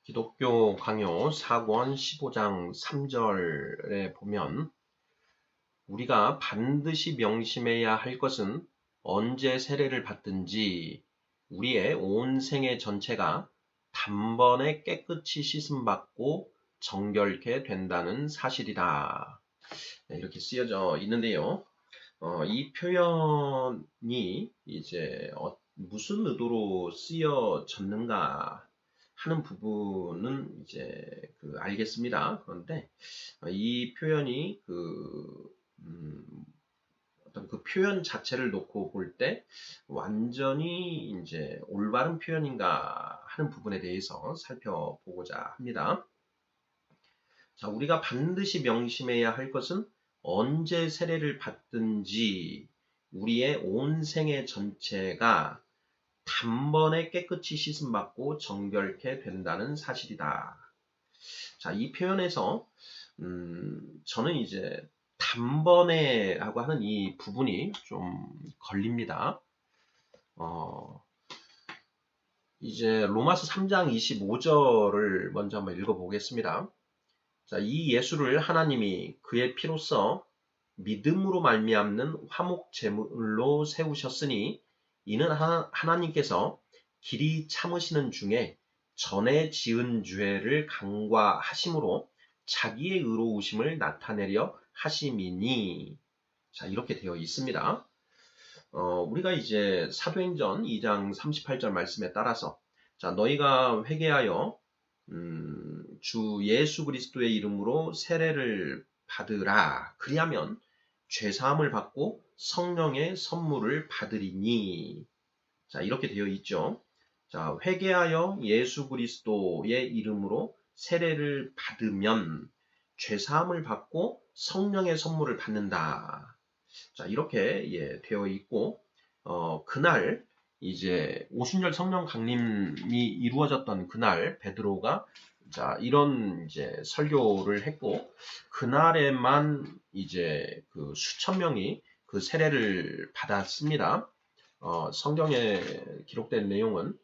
기독교 강요 4권 15장 3절에 보면 우리가 반드시 명심해야 할 것은 언제 세례를 받든지 우리의 온 생애 전체가 단번에 깨끗이 씻음받고 정결케 된다는 사실이다. 이렇게 쓰여져 있는데요. 이 표현이 이제 무슨 의도로 쓰여졌는가 하는 부분은 이제 알겠습니다. 그런데 이 표현이 어떤 그 표현 자체를 놓고 볼 때 완전히 이제 올바른 표현인가 하는 부분에 대해서 살펴보고자 합니다. 자, 우리가 반드시 명심해야 할 것은 언제 세례를 받든지 우리의 온 생애 전체가 단번에 깨끗이 씻음받고 정결케 된다는 사실이다. 자, 이 표현에서 저는 이제 단번에라고 하는 이 부분이 좀 걸립니다. 이제 로마서 3장 25절을 먼저 한번 읽어보겠습니다. 자, 이 예수를 하나님이 그의 피로써 믿음으로 말미암는 화목 제물로 세우셨으니 이는 하나님께서 길이 참으시는 중에 전에 지은 죄를 간과하심으로 자기의 의로우심을 나타내려 하심이니. 자, 이렇게 되어 있습니다. 우리가 이제 사도행전 2장 38절 말씀에 따라서 자, 너희가 회개하여 주 예수 그리스도의 이름으로 세례를 받으라. 그리하면 죄사함을 받고 성령의 선물을 받으리니. 자, 이렇게 되어 있죠. 자, 회개하여 예수 그리스도의 이름으로 세례를 받으면 죄사함을 받고 성령의 선물을 받는다. 자, 이렇게 되어 있고, 그날 이제 오순절 성령 강림이 이루어졌던 그날 베드로가 자, 이런 이제 설교를 했고, 그날에만 이제 그 수천 명이 그 세례를 받았습니다. 성경에 기록된 내용은,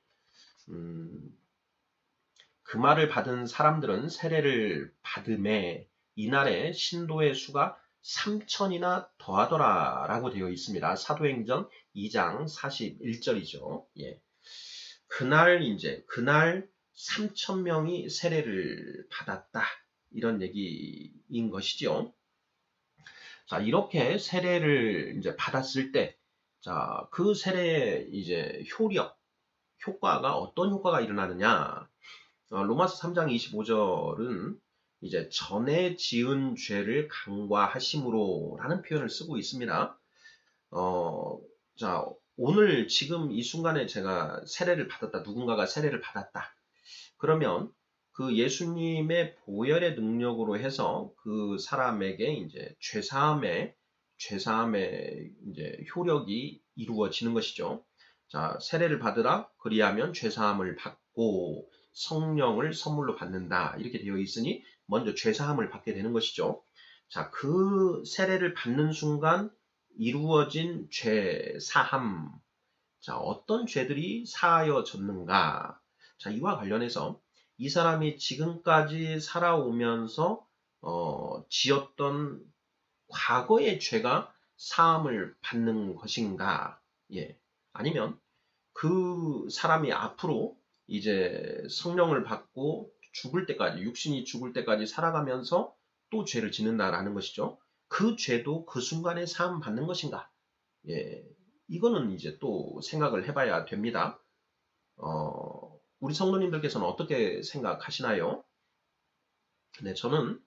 그 말을 받은 사람들은 세례를 받음에 이날에 신도의 수가 3천이나 더하더라 라고 되어 있습니다. 사도행전 2장 41절이죠. 예. 그날 3천 명이 세례를 받았다. 이런 얘기인 것이죠. 자, 이렇게 세례를 이제 받았을 때, 자, 그 세례의 이제 효과가 어떤 효과가 일어나느냐? 로마서 3장 25절은 이제 전에 지은 죄를 간과하심으로 라는 표현을 쓰고 있습니다. 자, 오늘 지금 이 순간에 제가 세례를 받았다. 누군가가 세례를 받았다. 그러면 그 예수님의 보혈의 능력으로 해서 그 사람에게 이제 죄사함의 이제 효력이 이루어지는 것이죠. 자, 세례를 받으라. 그리하면 죄사함을 받고 성령을 선물로 받는다. 이렇게 되어 있으니 먼저 죄사함을 받게 되는 것이죠. 자, 그 세례를 받는 순간 이루어진 죄사함. 자, 어떤 죄들이 사하여졌는가? 자, 이와 관련해서 이 사람이 지금까지 살아오면서 지었던 과거의 죄가 사함을 받는 것인가? 예. 아니면 그 사람이 앞으로 이제 성령을 받고 죽을 때까지, 육신이 죽을 때까지 살아가면서 또 죄를 짓는다라는 것이죠. 그 죄도 그 순간에 사함 받는 것인가? 예. 이거는 이제 또 생각을 해봐야 됩니다. 우리 성도님들께서는 어떻게 생각하시나요? 네, 저는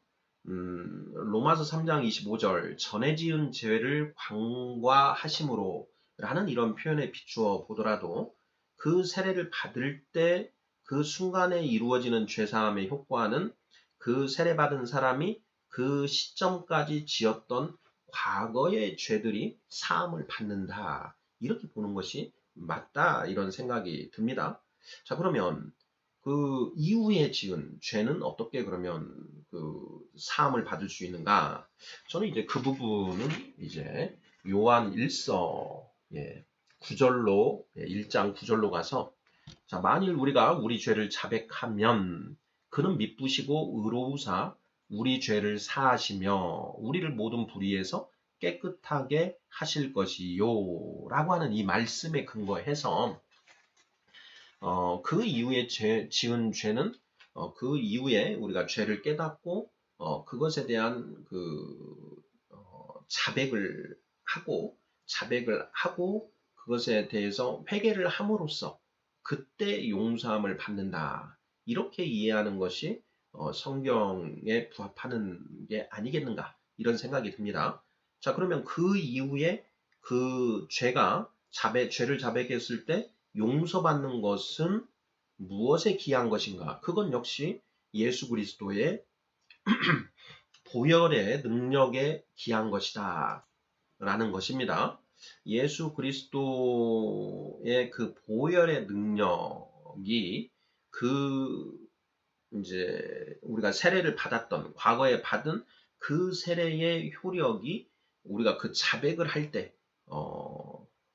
로마서 3장 25절 전에 지은 죄를 간과하심으로 라는 이런 표현에 비추어 보더라도 그 세례를 받을 때 그 순간에 이루어지는 죄사함의 효과는 그 세례받은 사람이 그 시점까지 지었던 과거의 죄들이 사함을 받는다. 이렇게 보는 것이 맞다. 이런 생각이 듭니다. 자, 그러면 그 이후에 지은 죄는 어떻게 그러면 그 사함을 받을 수 있는가? 저는 이제 그 부분은 이제 요한 1서 9절로 1장 9절로 가서 자, 만일 우리가 우리 죄를 자백하면 그는 미쁘시고 의로우사 우리 죄를 사하시며 우리를 모든 불의에서 깨끗하게 하실 것이요 라고 하는 이 말씀에 근거해서 그 이후에 지은 죄는 그 이후에 우리가 죄를 깨닫고 그것에 대한 자백을 하고 그것에 대해서 회개를 함으로써 그때 용서함을 받는다. 이렇게 이해하는 것이 성경에 부합하는 게 아니겠는가 이런 생각이 듭니다. 자, 그러면 그 이후에 그 죄를 자백했을 때 용서받는 것은 무엇에 기한 것인가? 그건 역시 예수 그리스도의 보혈의 능력에 기한 것이다. 라는 것입니다. 예수 그리스도의 그 보혈의 능력이 이제 우리가 세례를 받았던 과거에 받은 그 세례의 효력이 우리가 그 자백을 할 때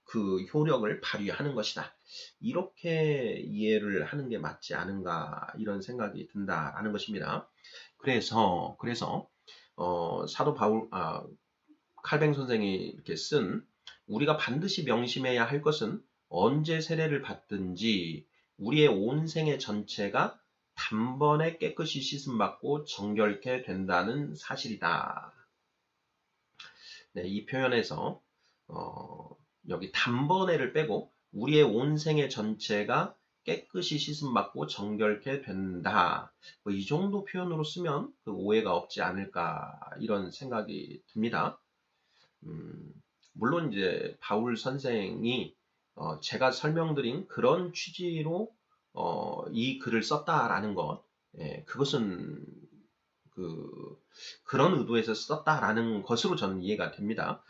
그 효력을 발휘하는 것이다. 이렇게 이해를 하는 게 맞지 않은가 이런 생각이 든다라는 것입니다. 그래서 사도 칼뱅 선생이 이렇게 쓴 우리가 반드시 명심해야 할 것은 언제 세례를 받든지 우리의 온 생애 전체가 단번에 깨끗이 씻음받고 정결케 된다는 사실이다. 네, 이 표현에서 여기 단번에를 빼고 우리의 온 생애 전체가 깨끗이 씻음받고 정결케 된다. 이 정도 표현으로 쓰면 그 오해가 없지 않을까 이런 생각이 듭니다. 물론 이제 바울 선생이 제가 설명드린 그런 취지로 이 글을 썼다라는 것, 그것은 그런 의도에서 썼다라는 것으로 저는 이해가 됩니다.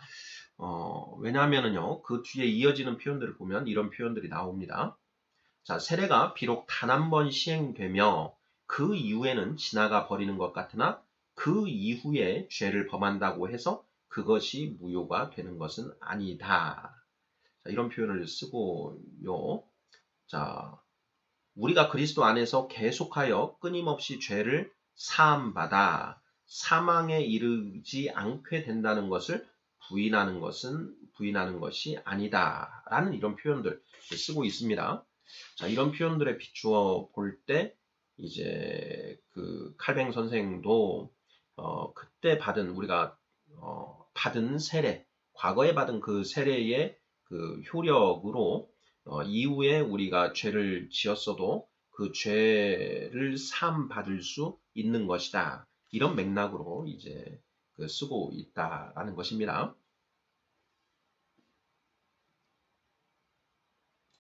왜냐하면은요, 그 뒤에 이어지는 표현들을 보면 이런 표현들이 나옵니다. 자, 세례가 비록 단 한 번 시행되며 그 이후에는 지나가 버리는 것 같으나 그 이후에 죄를 범한다고 해서 그것이 무효가 되는 것은 아니다. 자, 이런 표현을 쓰고요. 자, 우리가 그리스도 안에서 계속하여 끊임없이 죄를 사함받아 사망에 이르지 않게 된다는 것을 부인하는 것이 아니다. 라는 이런 표현들 쓰고 있습니다. 자, 이런 표현들에 비추어 볼 때 이제 그 칼뱅 선생도 그때 우리가 받은 세례, 과거에 받은 그 세례의 그 효력으로 이후에 우리가 죄를 지었어도 그 죄를 사함 받을 수 있는 것이다. 이런 맥락으로 이제 쓰고 있다라는 것입니다.